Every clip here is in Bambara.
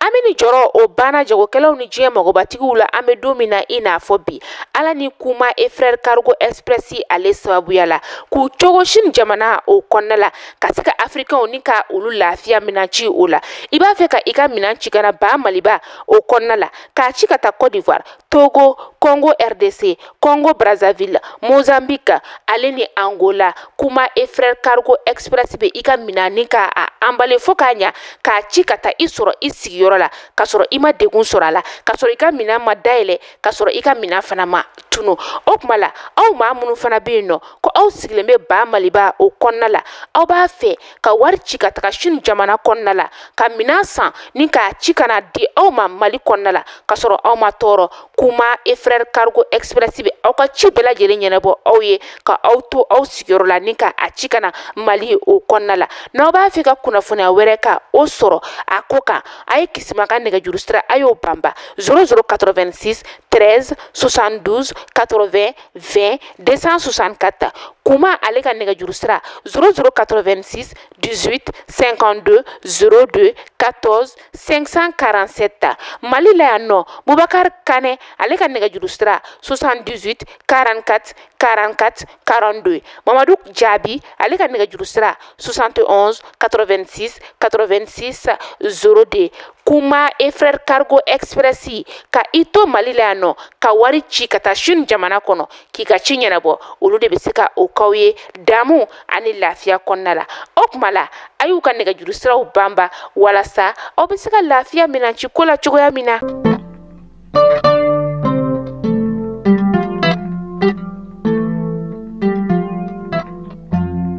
Amini joro o bana jagokɛlaw ni diɲɛ magobatigiw la an bɛ don min na i n'a fɔ bi ala ni kuma e frère cargo express ale sababuya la k'u cogo sini jamana o kɔnɔna la ka se ka africains ni ka olu lafiya minan ci o la i b'a fɛ ka i ka minan ci kana ba maliba o kɔnɔna la k'a ci ka taa Côte d'Ivoire Togo Congo RDC Congo Brazzaville Mozambique ale ni Angola kuma e frère cargo express be i ka minan ni ka a emballé fo k'a ɲa k'a ci ka taa i sɔrɔ i sigiyɔrɔ la ka sɔrɔ i ma degun sɔrɔ a la ka sɔrɔ i ka minan ma dayɛlɛ ka sɔrɔ i ka minan fana ma tunu o kuma la aw maa minnu fana bɛ yen nɔ ko aw sigilen bɛ ba maliba o kɔnɔna la aw b'a fɛ ka wari ci ka taga Chine jamana kɔnɔna la ka minan san ni k'a ci kana di aw ma Mali kɔnɔna la ka sɔrɔ aw ma tɔɔrɔ kuma e frère cargo express bɛ aw ka ci bɛɛ lajɛlen ɲɛnabɔ aw ye ka aw to aw sigiyɔrɔ la ni ka a ci kana Mali o kɔnɔna la n'aw b'a fɛ ka kunnafoniya wɛrɛ ka o sɔrɔ a ko kan a ye Kisima ka nɛgɛjuru sira a y'o banba 0086 13 72 80 20 264 kuma ale ka nɛgɛjuru sira 0086 18 52 02 14 547 Mali la yan nɔ Boubacar Kane ale ka nɛgɛjuru sira 78 44 44 42 Mamadou Jabi ale ka nɛgɛjuru sira 71 86 86 02 kuma e frère cargo express ka ito Mali la yan nɔ ka wari ci ka taa Chine jamana kɔnɔ k'i ka ci ɲɛnabɔ olu de bɛ se ka o k'aw ye damu ani lafiya kɔnɔna la o kuma la a y'u ka nɛgɛjuru siraw banba walasa aw bɛ se ka lafiya minan ci ko la cogoya min na.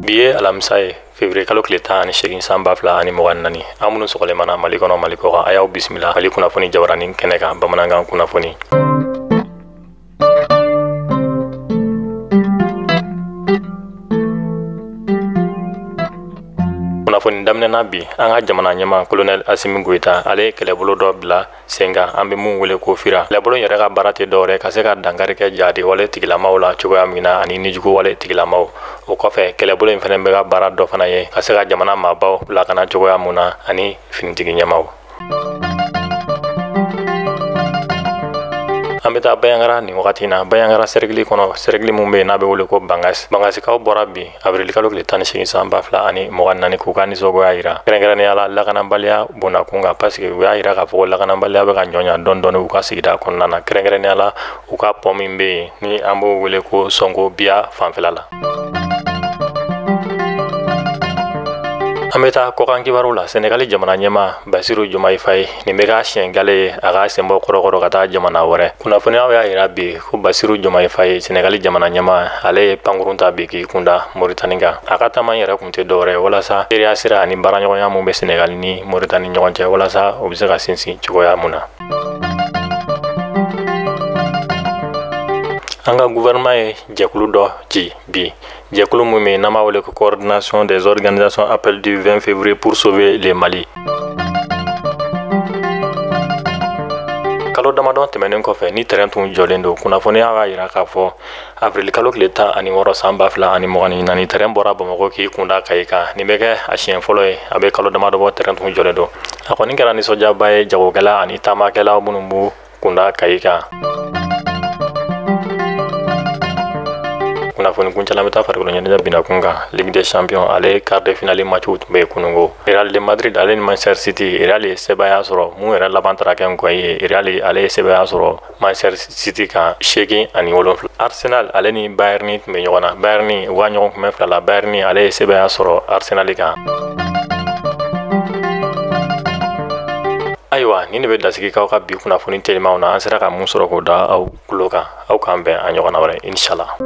Bi ye alamisa ye février kalo tile 18 san 2024 an minnu sɔgɔlen Mali kɔnɔ Mali kɔ kan a y'aw bisimila Mali kunnafoni jabaranin kɛnɛ kan bamanankan kunnafoni. Kunnafoni daminɛna bi an ka jamana ɲɛmaa colonel Assimi Goïta ale ye kɛlɛbolo dɔ bila sen kan an bɛ mun wele ko FIRA. Kɛlɛbolo yɛrɛ ka baara tɛ dɔwɛrɛ ka se ka dankari kɛ jadi wale tigilamaw la cogoya min na ani nijugu wale tigilamaw. O kɔfɛ kɛlɛbolo in fana bɛ ka baara dɔ fana ye ka se ka jamana maabaw lakana cogoya mun na ani finitigi ɲɛmaw. An bɛ taa Bayaŋara nin wagati in na Bayaŋara cercle kɔnɔ cercle mun bɛ n'a bɛ wele ko Bangasikaw bɔra bi avril kalo tile 18 san 2024 k'u ka nisɔngoya jira kɛrɛnkɛrɛnnenya la lakanabaliya bonnakun kan parce que u y'a jira k'a fɔ ko lakanabaliya bɛ ka ɲɔɲa dɔɔni u ka sigida kɔnɔna na kɛrɛnkɛrɛnnenya la u ka pont min bɛ yen ni an b'o wele ko Sonko Biya fanfɛla la. An bɛ taa kɔkan kibaru la Senegali jamana ɲɛmaa Basiru Jomayi Faye nin bɛ ka siɲɛ gale ye a ka senbɔ kɔrɔkɔrɔ ka taa jamana wɛrɛ. Kunnafoniyaw y'a jira bi ko Basiru Jomayi Faye Senegali jamana ɲɛmaa ale ye pankurun ta bi k'i kunda Moritani kan. A ka taama yɛrɛ kun tɛ dɔwɛrɛ walasa teriya sira ani baaraɲɔgɔnya mun bɛ Senegali ni Moritani ɲɔgɔn cɛ walasa o bɛ se ka sinsin cogoya mun na. An ka gouvernement ye jɛkulu dɔ ci bi. Jɛkulu mun bɛ n'an b'a wele ko coordination des organisations appel du 20 février pour sauver le Mali. Kalo damadɔ tɛmɛnen kɔfɛ ni terrain tun jɔlen don kunnafoniya b'a jira k'a fɔ avril kalo tile 16 san 2024 terrain bɔra Bamako k'i kunda Kayi kan nin bɛ kɛ a siɲɛ fɔlɔ ye a bɛ kalo damadɔ bɔ terrain tun jɔlen don a kɔni kɛra nisɔndiyaba ye jagokɛla ani taamakɛla minnu b'u kunda Kayi kan. Kunnafoni kuncɛla bɛ taa farikolo ɲɛnajɛ binakun kan Ligue des Champions ale quart de finale matchw tun bɛ kunungo Real de Madrid ale ni Manchester City Real ye sɛbɛya sɔrɔ mun yɛrɛ laban taara kɛ nkɔyi ye Real ale ye sɛbɛya sɔrɔ Manchester City kan 8-7. Arsenal ale ni Bayern tun bɛ ɲɔgɔn na Bayern u ka ɲɔgɔn kunbɛn fila la Bayern ale ye sɛbɛya sɔrɔ Arsenal kan. Ayiwa nin de bɛ dasigi k'aw ka bi kunnafoni telimanw na an sera ka mun sɔrɔ k'o da aw tulo kan aw k'an bɛn a ɲɔgɔnna wɛrɛ inshallah.